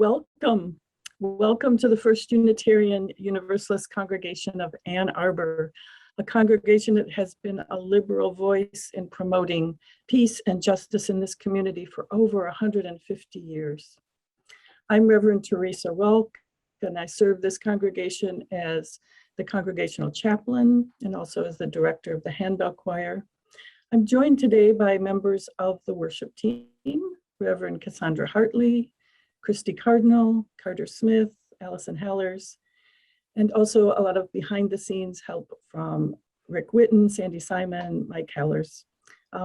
Welcome. Welcome to the First Unitarian Universalist Congregation of Ann Arbor, a congregation that has been a liberal voice in promoting peace and justice in this community for over 150 years. I'm Reverend Theresa Rohlck, and I serve this congregation as the Congregational Chaplain and also as the Director of the Handbell Choir. I'm joined today by members of the worship team, Reverend Cassandra Hartley, Cristy Cardinal, Carter Smith, Allison Halerz, and also a lot of behind the scenes help from Rick Witten, Sandy Simon, Mike Halerz.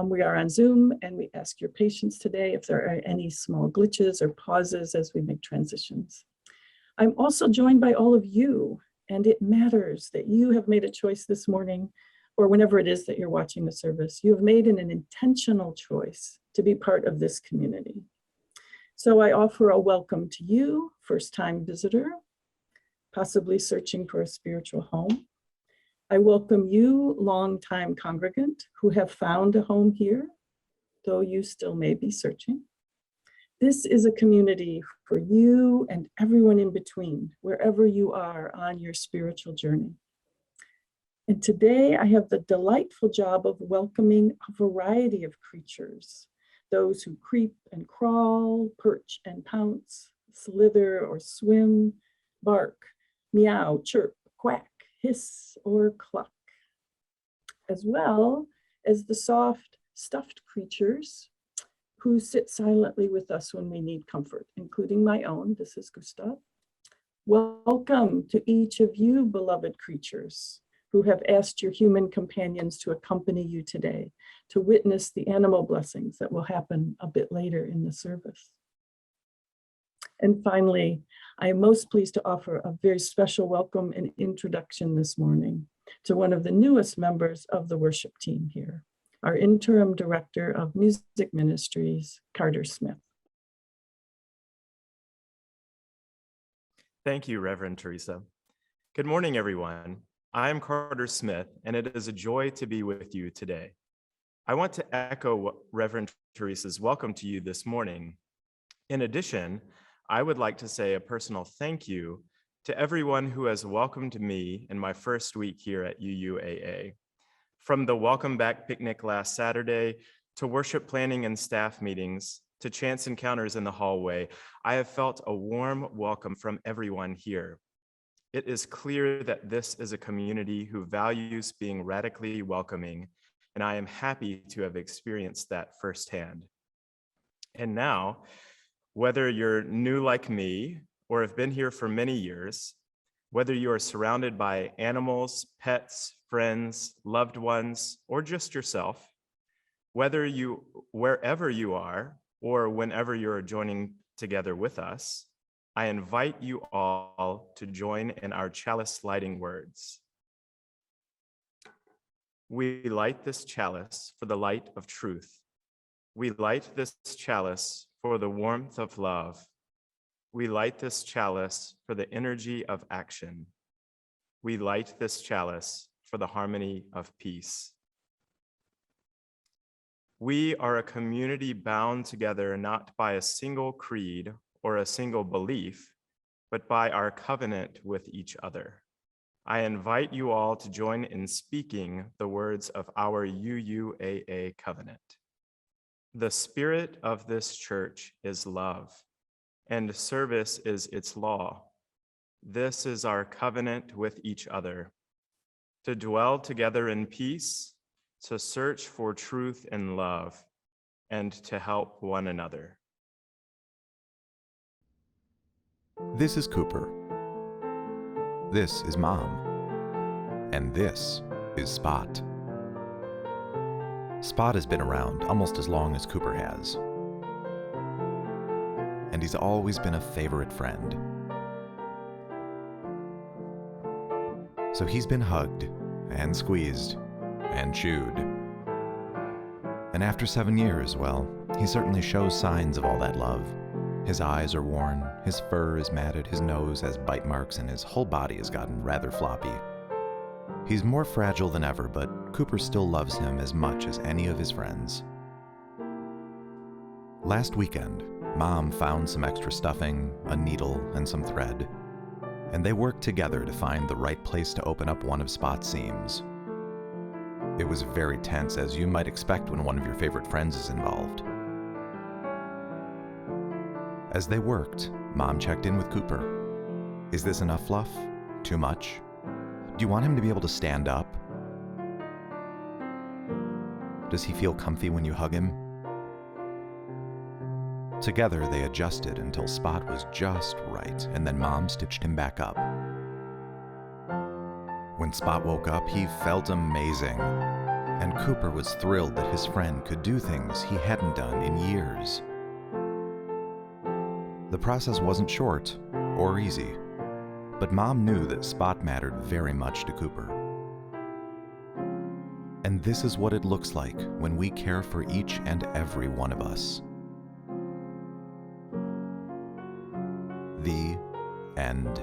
We are on Zoom and we ask your patience today if there are any small glitches or pauses as we make transitions. I'm also joined by all of you, and it matters that you have made a choice this morning, or whenever it is that you're watching the service. You have made an intentional choice to be part of this community. So I offer a welcome to you, first-time visitor, possibly searching for a spiritual home. I welcome you, longtime congregant, who have found a home here, though you still may be searching. This is a community for you and everyone in between, wherever you are on your spiritual journey. And today I have the delightful job of welcoming a variety of creatures, those who creep and crawl, perch and pounce, slither or swim, bark, meow, chirp, quack, hiss, or cluck, as well as the soft, stuffed creatures who sit silently with us when we need comfort, including my own. This is Gustav. Welcome to each of you, beloved creatures, who have asked your human companions to accompany you today, to witness the animal blessings that will happen a bit later in the service. And finally, I am most pleased to offer a very special welcome and introduction this morning to one of the newest members of the worship team here, our interim director of music ministries, Carter Smith. Thank you, Reverend Theresa. Good morning, everyone. I'm Carter Smith, and it is a joy to be with you today. I want to echo Reverend Theresa's welcome to you this morning. In addition, I would like to say a personal thank you to everyone who has welcomed me in my first week here at UUAA. From the welcome back picnic last Saturday, to worship planning and staff meetings, to chance encounters in the hallway, I have felt a warm welcome from everyone here. It is clear that this is a community who values being radically welcoming, and I am happy to have experienced that firsthand. And now, whether you're new like me or have been here for many years, whether you are surrounded by animals, pets, friends, loved ones, or just yourself, wherever you are or whenever you're joining together with us, I invite you all to join in our Chalice Lighting words. We light this chalice for the light of truth. We light this chalice for the warmth of love. We light this chalice for the energy of action. We light this chalice for the harmony of peace. We are a community bound together not by a single creed or a single belief, but by our covenant with each other. I invite you all to join in speaking the words of our UUAA covenant. The spirit of this church is love, and service is its law. This is our covenant with each other, to dwell together in peace, to search for truth and love, and to help one another. This is Cooper. This is Mom. And this is Spot. Spot has been around almost as long as Cooper has. And he's always been a favorite friend. So he's been hugged and squeezed and chewed. And after 7 years, well, he certainly shows signs of all that love. His eyes are worn, his fur is matted, his nose has bite marks, and his whole body has gotten rather floppy. He's more fragile than ever, but Cooper still loves him as much as any of his friends. Last weekend, Mom found some extra stuffing, a needle, and some thread, and they worked together to find the right place to open up one of Spot's seams. It was very tense, as you might expect when one of your favorite friends is involved. As they worked, Mom checked in with Cooper. Is this enough fluff? Too much? Do you want him to be able to stand up? Does he feel comfy when you hug him? Together, they adjusted until Spot was just right, and then Mom stitched him back up. When Spot woke up, he felt amazing, and Cooper was thrilled that his friend could do things he hadn't done in years. The process wasn't short or easy, but Mom knew that Spot mattered very much to Cooper. And this is what it looks like when we care for each and every one of us. The end.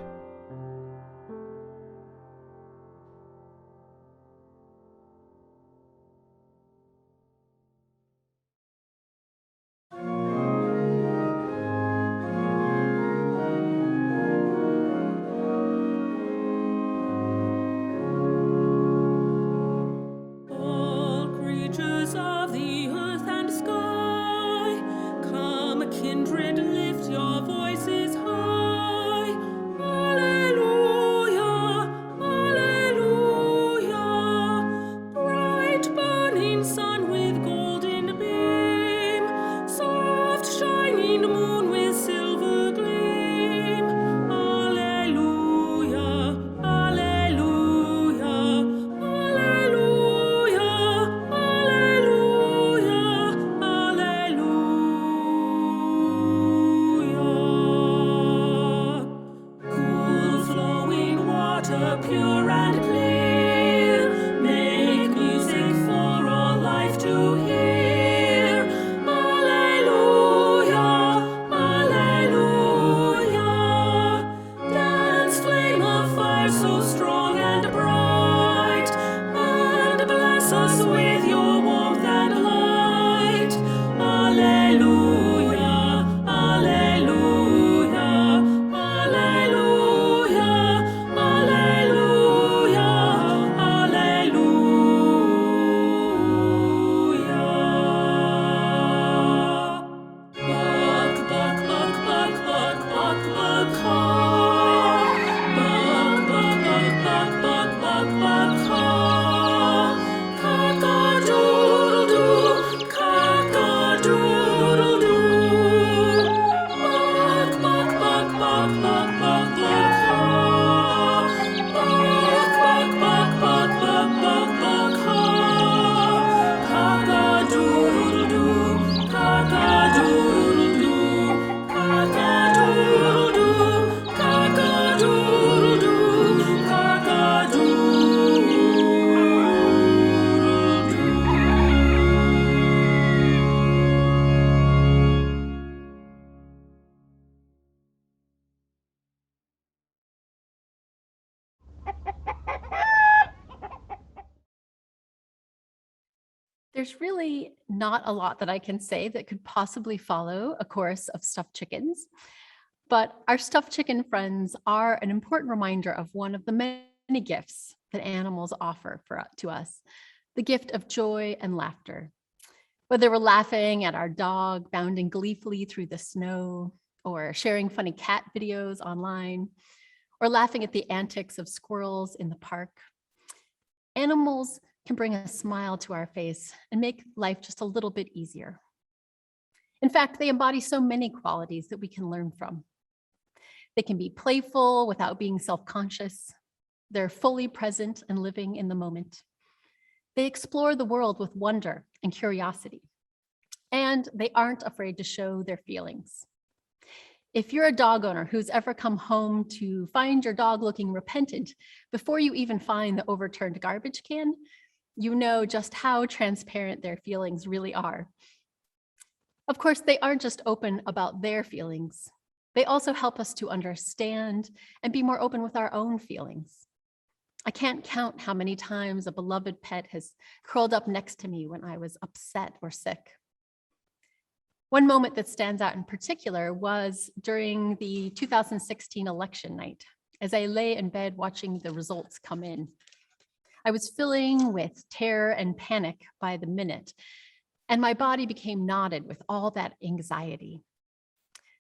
All creatures of the earth and sky, come kindred, lift your voices high. Alleluia, alleluia. Bright burning sun with golden beam, soft shining moon with silver gleam. Alleluia, alleluia, alleluia, alleluia, alleluia. Cool flowing water, pure and clear, make music for all life to hear. Alleluia, alleluia. Dance, flame of fire so strong and bright, and bless us with your warmth and light. Alleluia, alleluia, alleluia, alleluia, alleluia. Buck, buck, buck, buck, buck, buck, buck, caw. Buck, buck, buck, buck, buck, buck, buck, caw. Cock-a-doodle-doo, cock-a-doodle-doo. Buck, buck, buck, buck, buck, buck, buck, caw. Buck, buck, buck, buck, buck, buck, buck, caw. Cock-a-doodle-doo, cock-a-doodle-doo, cock-a-doodle-doo, cock-a-doodle-doo, There's really not a lot that I can say that could possibly follow a chorus of stuffed chickens, but our stuffed chicken friends are an important reminder of one of the many gifts that animals offer to us, the gift of joy and laughter. Whether we're laughing at our dog bounding gleefully through the snow, or sharing funny cat videos online, or laughing at the antics of squirrels in the park, animals can bring a smile to our face and make life just a little bit easier. In fact, they embody so many qualities that we can learn from. They can be playful without being self-conscious. They're fully present and living in the moment. They explore the world with wonder and curiosity, and they aren't afraid to show their feelings. If you're a dog owner who's ever come home to find your dog looking repentant before you even find the overturned garbage can, you know just how transparent their feelings really are. Of course, they aren't just open about their feelings. They also help us to understand and be more open with our own feelings. I can't count how many times a beloved pet has curled up next to me when I was upset or sick. One moment that stands out in particular was during the 2016 election night, as I lay in bed watching the results come in. I was filling with terror and panic by the minute, and my body became knotted with all that anxiety.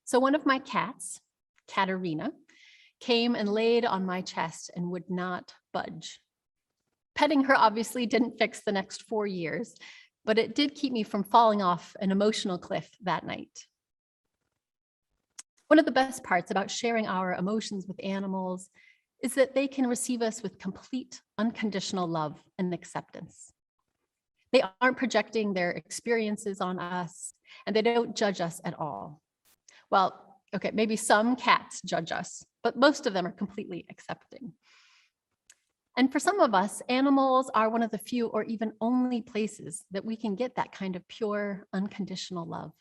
So one of my cats, Katerina, came and laid on my chest and would not budge. Petting her obviously didn't fix the next 4 years, but it did keep me from falling off an emotional cliff that night. One of the best parts about sharing our emotions with animals is that they can receive us with complete unconditional love and acceptance. They aren't projecting their experiences on us, and they don't judge us at all. Well, okay, maybe some cats judge us, but most of them are completely accepting. And for some of us, animals are one of the few or even only places that we can get that kind of pure, unconditional love.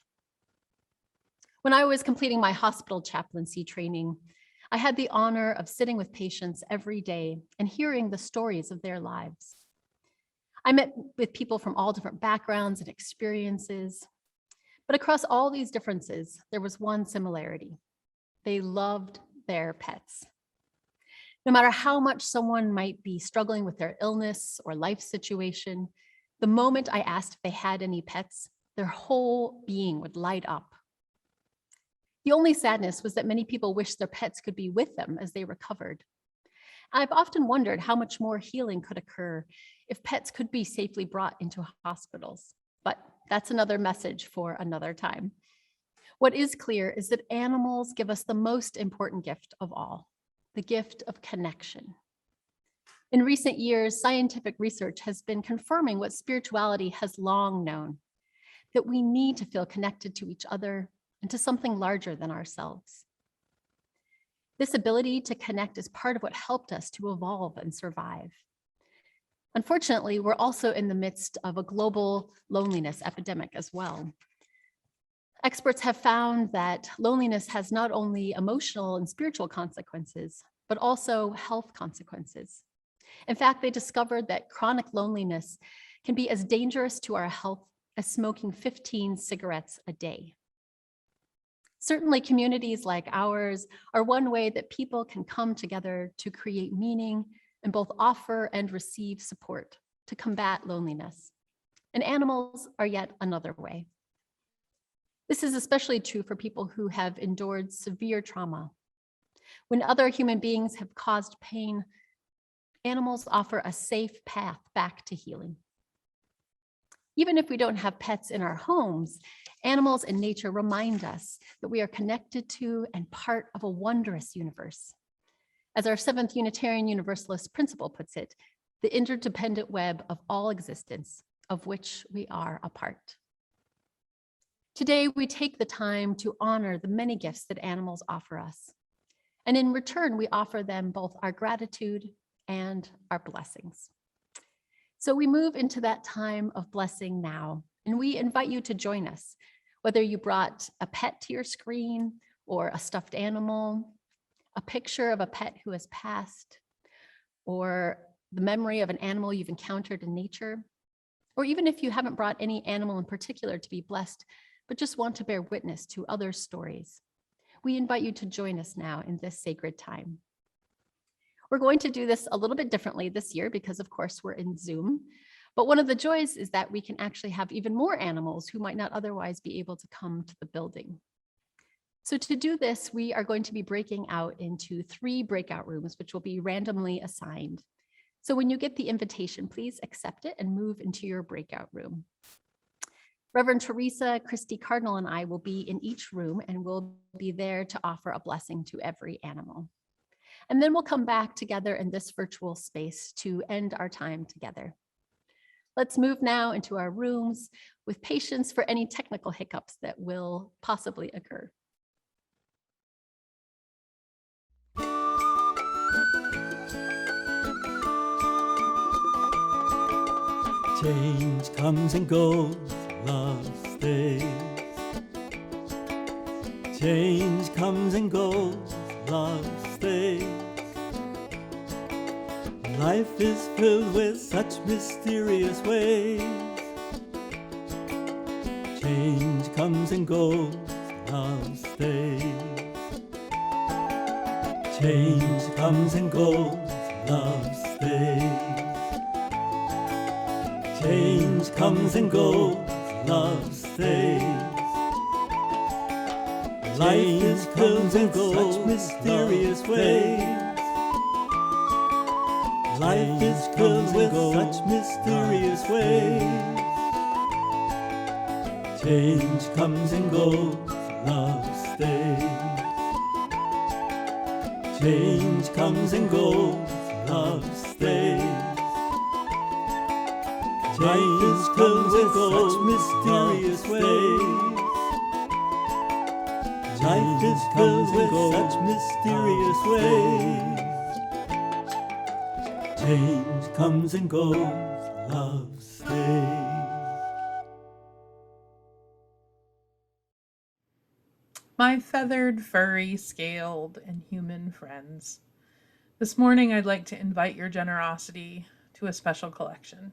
When I was completing my hospital chaplaincy training, I had the honor of sitting with patients every day and hearing the stories of their lives. I met with people from all different backgrounds and experiences, but across all these differences, there was one similarity. They loved their pets. No matter how much someone might be struggling with their illness or life situation, the moment I asked if they had any pets, their whole being would light up. The only sadness was that many people wished their pets could be with them as they recovered. I've often wondered how much more healing could occur if pets could be safely brought into hospitals, but that's another message for another time. What is clear is that animals give us the most important gift of all, the gift of connection. In recent years, scientific research has been confirming what spirituality has long known, that we need to feel connected to each other and to something larger than ourselves. This ability to connect is part of what helped us to evolve and survive. Unfortunately, we're also in the midst of a global loneliness epidemic as well. Experts have found that loneliness has not only emotional and spiritual consequences, but also health consequences. In fact, they discovered that chronic loneliness can be as dangerous to our health as smoking 15 cigarettes a day. Certainly, communities like ours are one way that people can come together to create meaning and both offer and receive support to combat loneliness. And animals are yet another way. This is especially true for people who have endured severe trauma. When other human beings have caused pain, animals offer a safe path back to healing. Even if we don't have pets in our homes, animals in nature remind us that we are connected to and part of a wondrous universe. As our seventh Unitarian Universalist principle puts it, the interdependent web of all existence, of which we are a part. Today, we take the time to honor the many gifts that animals offer us. And in return, we offer them both our gratitude and our blessings. So we move into that time of blessing now, and we invite you to join us, whether you brought a pet to your screen or a stuffed animal, a picture of a pet who has passed, or the memory of an animal you've encountered in nature, or even if you haven't brought any animal in particular to be blessed, but just want to bear witness to other stories. We invite you to join us now in this sacred time. We're going to do this a little bit differently this year because, of course, we're in Zoom. But one of the joys is that we can actually have even more animals who might not otherwise be able to come to the building. So to do this, we are going to be breaking out into 3 breakout rooms, which will be randomly assigned. So when you get the invitation, please accept it and move into your breakout room. Reverend Theresa, Cristy, Cardinal, and I will be in each room, and we'll be there to offer a blessing to every animal. And then we'll come back together in this virtual space to end our time together. Let's move now into our rooms with patience for any technical hiccups that will possibly occur. Change comes and goes, love stays. Change comes and goes, love stays. Life is filled with such mysterious ways. Change comes and goes, love stays. Change comes and goes, love stays. Change comes and goes, love stays. Life comes and goes, such mysterious ways. Life is filled with such mysterious ways. Change comes and goes, love stays. Change comes and goes, love stays. Life is filled with such mysterious ways. Life is filled with such mysterious ways. Change comes and goes, love stays. My feathered, furry, scaled, and human friends. This morning I'd like to invite your generosity to a special collection.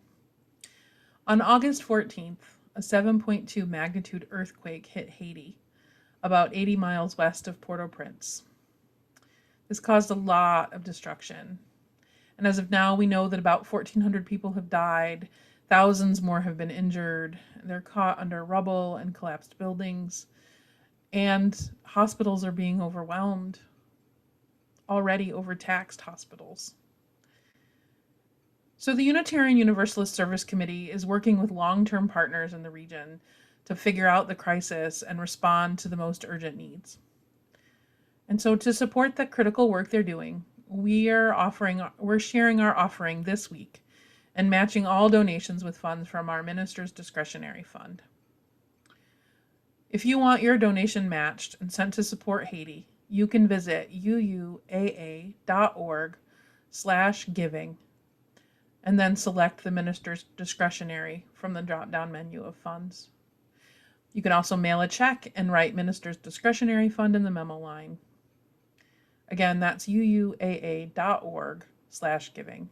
On August 14th, a 7.2 magnitude earthquake hit Haiti, about 80 miles west of Port-au-Prince. This caused a lot of destruction. And as of now, we know that about 1,400 people have died, thousands more have been injured, they're caught under rubble and collapsed buildings, and hospitals are being overwhelmed, already overtaxed hospitals. So the Unitarian Universalist Service Committee is working with long-term partners in the region to figure out the crisis and respond to the most urgent needs. And so to support the critical work they're doing, we're sharing our offering this week and matching all donations with funds from our Ministers' discretionary fund. If you want your donation matched and sent to support Haiti, you can visit UUAA.org/giving and then select the Minister's discretionary from the drop-down menu of funds. You can also mail a check and write Minister's discretionary fund in the memo line. Again, that's UUAA.org/giving.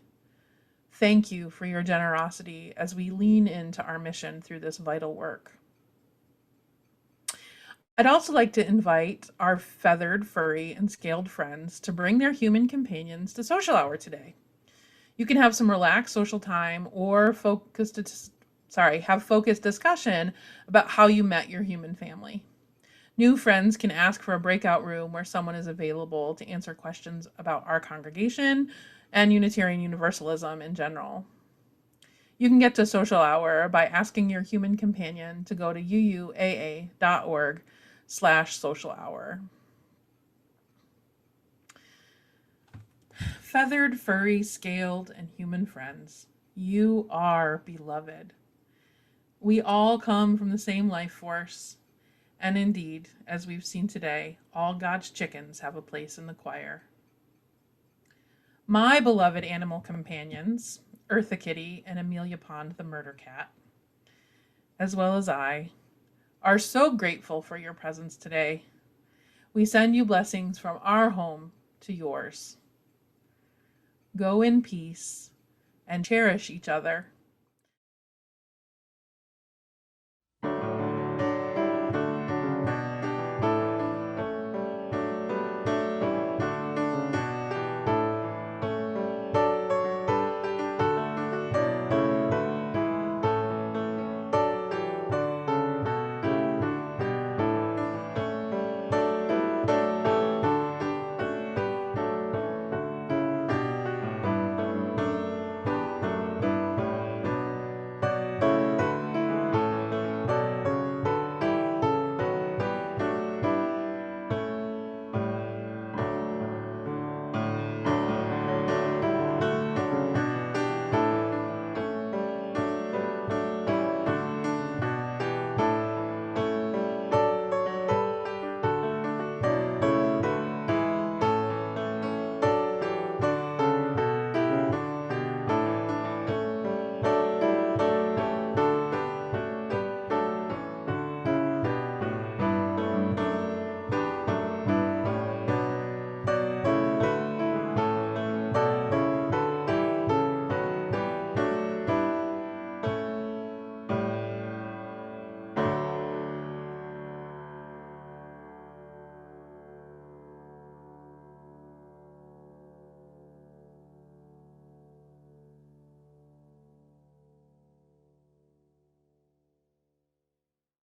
Thank you for your generosity as we lean into our mission through this vital work. I'd also like to invite our feathered, furry, and scaled friends to bring their human companions to social hour today. You can have some relaxed social time or have focused discussion about how you met your human family. New friends can ask for a breakout room where someone is available to answer questions about our congregation and Unitarian Universalism in general. You can get to social hour by asking your human companion to go to UUAA.org/social hour. Feathered, furry, scaled, and human friends, you are beloved. We all come from the same life force. And indeed, as we've seen today, all God's chickens have a place in the choir. My beloved animal companions, Eartha Kitty and Amelia Pond the murder cat, as well as I, are so grateful for your presence today. We send you blessings from our home to yours. Go in peace and cherish each other